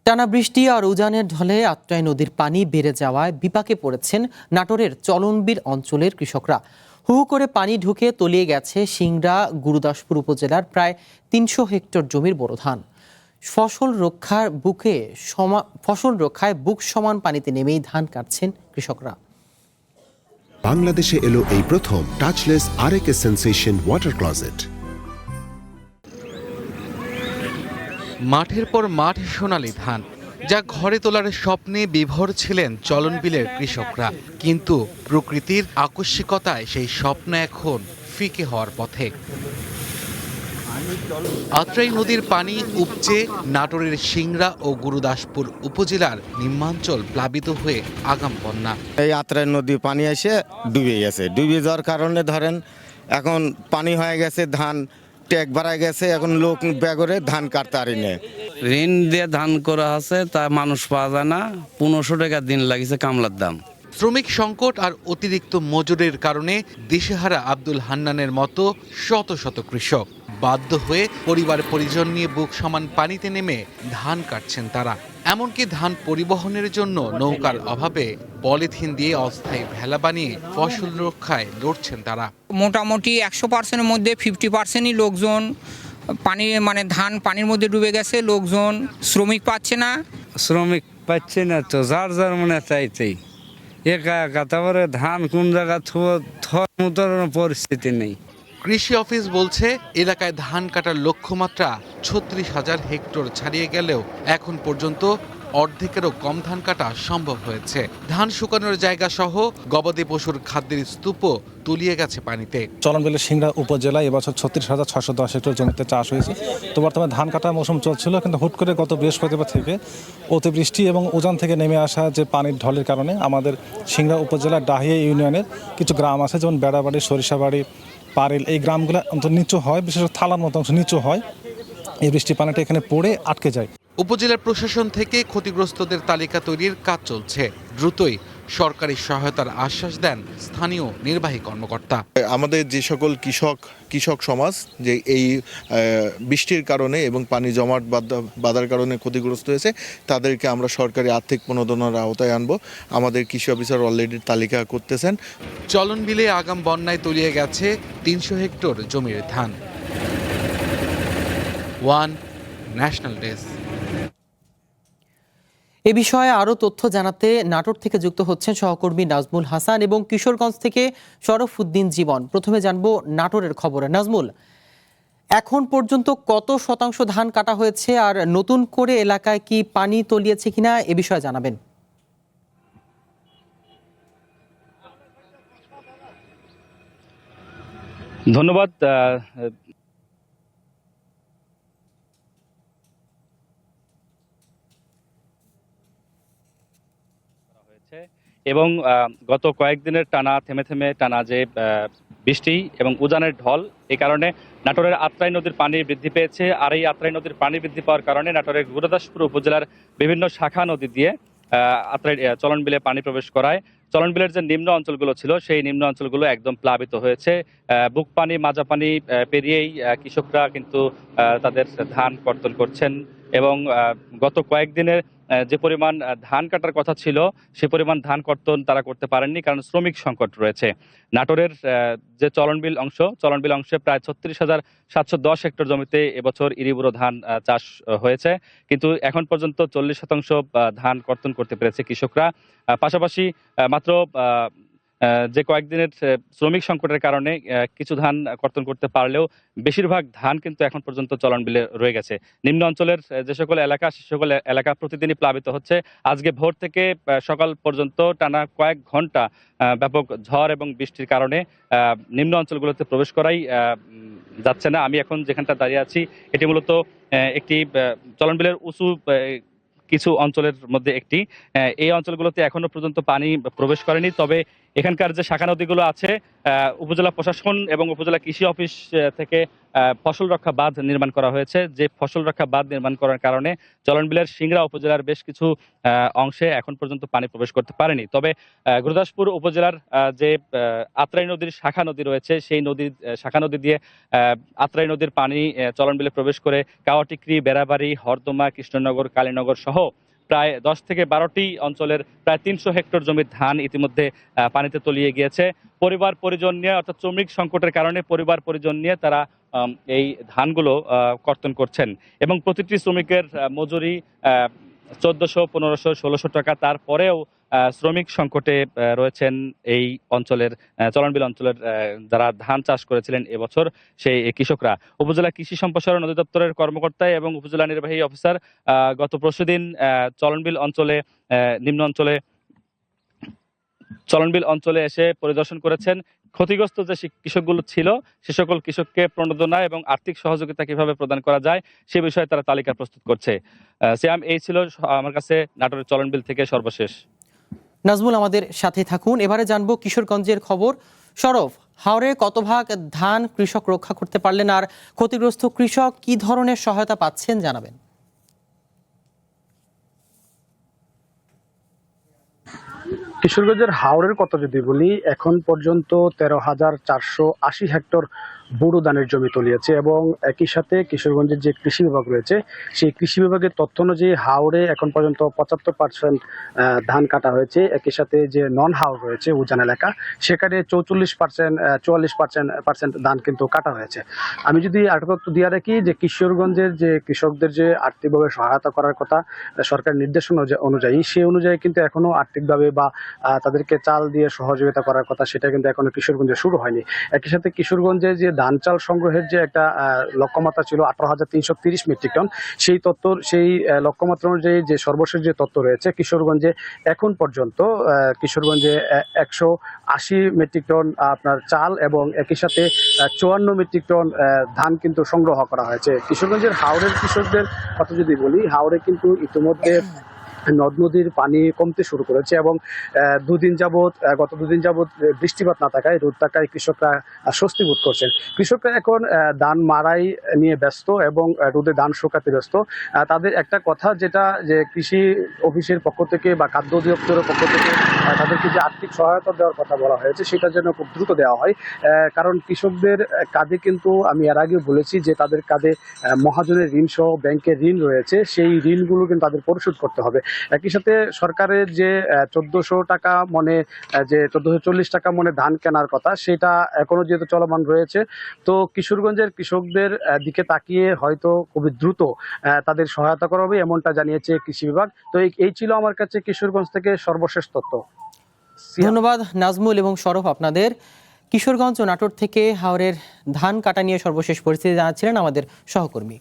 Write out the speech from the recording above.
টানা বৃষ্টি আর উজানের ঢলে আত্রাই নদীর পানি বেড়ে যাওয়ায় বিপাকে পড়েছেন নাটোরের চলনবিল অঞ্চলের কৃষকরা। হু হু করে পানি ঢুকে তলিয়ে গেছে সিংড়া গুরুদাসপুর উপজেলার প্রায় ৩০০ হেক্টর জমির বোরো ধান। ফসল রক্ষায় বুক সমান পানিতে নেমেই ধান কাটছেন কৃষকরা। বাংলাদেশে এলো এই প্রথম টাচলেস আরএকে সেন্সেশন ওয়াটার ক্লজেট। মাঠের পর মাঠ সোনালী ধান, যা ঘরে তোলার স্বপ্নে বিভোর ছিলেন চলনবিলের কৃষকরা। কিন্তু প্রকৃতির আকস্মিকতায় সেই স্বপ্ন এখন ফিকে হওয়ার পথে। আত্রাই নদীর পানি উপচে নাটোরের সিংড়া ও গুরুদাসপুর উপজেলার নিম্নাঞ্চল প্লাবিত হয়ে আগাম বন্যা। এই আত্রাই নদী পানি এসে ডুবে গেছে, ডুবে যাওয়ার কারণে ধরেন এখন পানি হয়ে গেছে, ধান ট্যাগ বাড়ায় গেছে, এখন লোক ব্যাগরে ধান কাটতে পারি না। ঋণ দিয়ে ধান করা আছে, তা মানুষ পাওয়া যায় না। 1500 টাকা দিন লাগিছে কামলার দাম। শ্রমিক সংকট আর অতিরিক্ত মজুরির কারণে দিশেহারা আব্দুল হান্নানের মতো শত শত কৃষক বাধ্য হয়ে পরিবার পরিজন নিয়ে বুক সমান পানিতে নেমে ধান কাটছেন তারা। এমনকি ধান পরিবহনের জন্য নৌকার অভাবে পলিথিন দিয়ে অস্থায়ী ভেলা বানিয়ে ফসল রক্ষায় লড়ছেন তারা। মোটামুটি 100%-এর মধ্যে 50%ই লোকজন ধান পানির মধ্যে ডুবে গেছে। লোকজন শ্রমিক পাচ্ছে না, পাচ্ছে না তো যার যার মনে চাইতেই একা একা। তারপরে ধান কোন জায়গা মতন পরিস্থিতি নেই। কৃষি অফিস বলছে এলাকায় ধান কাটার লক্ষ্যমাত্রা 36,000 হেক্টর ছাড়িয়ে গেলেও এখন পর্যন্ত অর্ধেকেরও কম ধান কাটা সম্ভব হয়েছে। ধান শুকানোর জায়গা সহ গবাদি পশুর খাদ্যের স্তূপও তলিয়ে গেছে পানিতে। চলনবিলের সিংড়া উপজেলায় এবছর 36,610 হেক্টর জমিতে চাষ হয়েছে। তো বর্তমানে ধান কাটার মৌসুম চলছিল, কিন্তু হুট করে গত বৃহস্পতিবার থেকে অতিবৃষ্টি এবং উজান থেকে নেমে আসা যে পানির ঢলের কারণে আমাদের সিংড়া উপজেলার ডাহিয়া ইউনিয়নের কিছু গ্রাম আছে, যেমন বেড়াবাড়ি, সরিষাবাড়ি, পারেল, এই গ্রামগুলো অন্তত নিচু হয়, বিশেষ করে থালার মতো অংশ নিচু হয়। এই বৃষ্টি পানিটা এখানে পড়ে আটকে যায়। উপজেলার প্রশাসন থেকে ক্ষতিগ্রস্তদের তালিকা তৈরির কাজ চলছে। দ্রুতই সরকারি সহায়তার আশ্বাস দেন স্থানীয় নির্বাহী কর্মকর্তা। আমাদের যে সকল কৃষক সমাজ যে এই বৃষ্টির কারণে এবং পানি জমাট বাঁধার কারণে ক্ষতিগ্রস্ত হয়েছে, তাদেরকে আমরা সরকারি আর্থিক প্রণোদনার আওতায় আনবো। আমাদের কৃষি অফিসার অলরেডি তালিকা করতেছেন। চলনবিলে আগাম বন্যায় তলিয়ে গেছে 300 হেক্টর জমির ধান। One national desk. এ বিষয়ে আরও তথ্য জানাতে নাটোর থেকে যুক্ত হচ্ছেন সহকর্মী নাজমুল হাসান এবং কিশোরগঞ্জ থেকে শরফউদ্দিন জীবন। প্রথমে জানবো নাটোরের খবরে। নাজমুল, এখন পর্যন্ত কত শতাংশ ধান কাটা হয়েছে আর নতুন করে এলাকায় কি পানি তলিয়েছে কিনা এ বিষয়ে জানাবেন। ধন্যবাদ। এবং গত কয়েকদিনের টানা যে বৃষ্টি এবং উজানের ঢল, এই কারণে নাটোরের আত্রাই নদীর পানি বৃদ্ধি পেয়েছে। আর এই আত্রাই নদীর পানি বৃদ্ধি পাওয়ার কারণে নাটোরের গুরুদাসপুর উপজেলার বিভিন্ন শাখা নদী দিয়ে আত্রাই চলনবিলে পানি প্রবেশ করায় চলনবিলের যে নিম্ন অঞ্চলগুলো ছিল সেই নিম্ন অঞ্চলগুলো একদম প্লাবিত হয়েছে। বুক পানি মাজা পানি পেরিয়েই কৃষকরা কিন্তু তাদের ধান কর্তন করছেন এবং গত কয়েকদিনের যে পরিমাণ ধান কাটার কথা ছিল সে পরিমাণ ধান কর্তন তারা করতে পারেননি, কারণ শ্রমিক সংকট রয়েছে। নাটোরের যে চলনবিল অংশে প্রায় 36,710 হেক্টর জমিতে এবছর ইরিবুরো ধান চাষ হয়েছে, কিন্তু এখন পর্যন্ত 40% ধান কর্তন করতে পেরেছে কৃষকরা। পাশাপাশি মাত্র যে কয়েকদিনের শ্রমিক সংকটের কারণে কিছু ধান কর্তন করতে পারলেও বেশিরভাগ ধান কিন্তু এখন পর্যন্ত চলনবিলে রয়ে গেছে। নিম্ন অঞ্চলের যে সকল এলাকা সে সকল এলাকা প্রতিদিনই প্লাবিত হচ্ছে। আজকে ভোর থেকে সকাল পর্যন্ত টানা কয়েক ঘন্টা ব্যাপক ঝড় এবং বৃষ্টির কারণে নিম্ন অঞ্চলগুলোতে প্রবেশ করাই যাচ্ছে না। আমি এখন যেখানটা দাঁড়িয়ে আছি এটি মূলত একটি চলনবিলের উঁচু কিছু অঞ্চলের মধ্যে একটি। এই অঞ্চলগুলোতে এখনো পর্যন্ত পানি প্রবেশ করেনি, তবে এখানকার যে শাখা নদীগুলো আছে, উপজেলা প্রশাসন এবং উপজেলা কৃষি অফিস থেকে ফসল রক্ষা বাঁধ নির্মাণ করা হয়েছে। যে ফসল রক্ষা বাঁধ নির্মাণ করার কারণে চলনবিলের সিংড়া উপজেলার বেশ কিছু অংশে এখন পর্যন্ত পানি প্রবেশ করতে পারেনি। তবে গুরুদাসপুর উপজেলার যে আত্রাই নদীর শাখা নদী রয়েছে, সেই নদীর শাখা নদী দিয়ে আত্রাই নদীর পানি চলনবিলে প্রবেশ করে কাওয়াটিকরি, বেড়াবাড়ি, হরদমা, কৃষ্ণনগর, কালীনগর সহ প্রায় 10 থেকে 12টি অঞ্চলের প্রায় 300 হেক্টর জমির ধান ইতিমধ্যে পানিতে তলিয়ে গিয়েছে। পরিবার পরিজন নিয়ে, অর্থাৎ শ্রমিক সংকটের কারণে পরিবার পরিজন নিয়ে তারা এই ধানগুলো কর্তন করছেন এবং প্রতিটি শ্রমিকের মজুরি 1400, 1500, 1600 টাকা। তারপরেও শ্রমিক সংকটে রয়েছেন এই অঞ্চলের চলনবিল অঞ্চলের যারা ধান চাষ করেছিলেন এবছর সেই কৃষকরা। উপজেলা কৃষি সম্প্রসারণ অধিদপ্তরের কর্মকর্তা এবং উপজেলা নির্বাহী অফিসার গত পরশুদিন চলনবিল অঞ্চলে নিম্ন অঞ্চলে চলনবিল অঞ্চলে এসে পরিদর্শন করেছেন। ক্ষতিগ্রস্ত যে কৃষকগুলো ছিল সে সকল কৃষককে প্রণোদনা এবং আর্থিক সহযোগিতা কিভাবে প্রদান করা যায় সে বিষয়ে তারা তালিকা প্রস্তুত করছে। সিয়াম, এই ছিল আমার কাছে নাটোরের চলনবিল থেকে সর্বশেষ। নাজমুল, আমাদের সাথে থাকুন। এবারে জানবো কিশোরগঞ্জের খবর। সরফ, হাওরে কত ভাগ ধান কৃষক রক্ষা করতে পারলেন, আর ক্ষতিগ্রস্ত কৃষক কি ধরনের সহায়তা পাচ্ছেন জানাবেন। কিশোরগঞ্জের হাওরের কথা যদি বলি, এখন পর্যন্ত 13,480 হেক্টর বোরো ধানের জমি তলিয়েছে এবং একই সাথে কিশোরগঞ্জের যে কৃষি বিভাগ রয়েছে সেই কৃষি বিভাগের তথ্য অনুযায়ী হাওরে এখন পর্যন্ত 75% ধান কাটা হয়েছে। একই সাথে যে নন হাওর রয়েছে উজান এলাকা, সেখানে 44% ধান কিন্তু কাটা হয়েছে। আমি যদি আরেকটা তথ্য দিয়ে রাখি যে কিশোরগঞ্জের যে কৃষকদের যে আর্থিকভাবে সহায়তা করার কথা সরকার নির্দেশনা অনুযায়ী, সেই অনুযায়ী কিন্তু এখনো আর্থিকভাবে বা তাদেরকে চাল দিয়ে সহযোগিতা করার কথা, সেটা কিন্তু এখনো কিশোরগঞ্জে শুরু হয়নি। একই সাথে কিশোরগঞ্জে যে ধান চাল সংগ্রহের যে একটা লক্ষ্যমাত্রা ছিল 18,330 মেট্রিক টন, সেই লক্ষ্যমাত্রা অনুযায়ী যে সর্বশেষ যে তথ্য রয়েছে, কিশোরগঞ্জে এখন পর্যন্ত কিশোরগঞ্জে 180 মেট্রিক টন আপনার চাল এবং একই সাথে 54 মেট্রিক টন ধান কিন্তু সংগ্রহ করা হয়েছে। কিশোরগঞ্জের হাওরের কৃষকদের কথা যদি বলি, হাওরে কিন্তু ইতিমধ্যে নদ নদীর পানি কমতে শুরু করেছে এবং গত দুদিন যাবৎ বৃষ্টিপাত না থাকায়, রোদ থাকায় কৃষকরা স্বস্তি বোধ করছেন। কৃষকরা এখন ধান মাড়াই নিয়ে ব্যস্ত এবং রোদে ধান শুকাতে ব্যস্ত। তাদের একটা কথা, যেটা যে কৃষি অফিসের পক্ষ থেকে বা খাদ্য অধিদপ্তরের পক্ষ থেকে তাদেরকে যে আর্থিক সহায়তা দেওয়ার কথা বলা হয়েছে, সেটা যেন খুব দ্রুত দেওয়া হয়। কারণ কৃষকদের কাঁধে কিন্তু আমি এর আগেও বলেছি যে তাদের কাঁধে মহাজনের ঋণ সহ ব্যাংকের ঋণ রয়েছে, সেই ঋণগুলো কিন্তু তাদের পরিশোধ করতে হবে। একই সাথে সরকারের যে 1400 টাকা মনে, যে 1440 টাকা মনে ধান কেনার কথা, সেটা এখনো যেহেতু চলমান রয়েছে, তো কিশোরগঞ্জের কৃষকদের দিকে তাকিয়ে হয়তো খুবই দ্রুত তাদের সহায়তা করা হবে, এমনটা জানিয়েছে কৃষি বিভাগ। তো এই ছিল আমার কাছে কিশোরগঞ্জ থেকে সর্বশেষ তথ্য। ধন্যবাদ নাজমুল এবং সরফ আপনাদের। কিশোরগঞ্জ ও নাটোর থেকে হাওরের ধান কাটা নিয়ে সর্বশেষ পরিস্থিতি জানাচ্ছিলেন আমাদের সহকর্মী।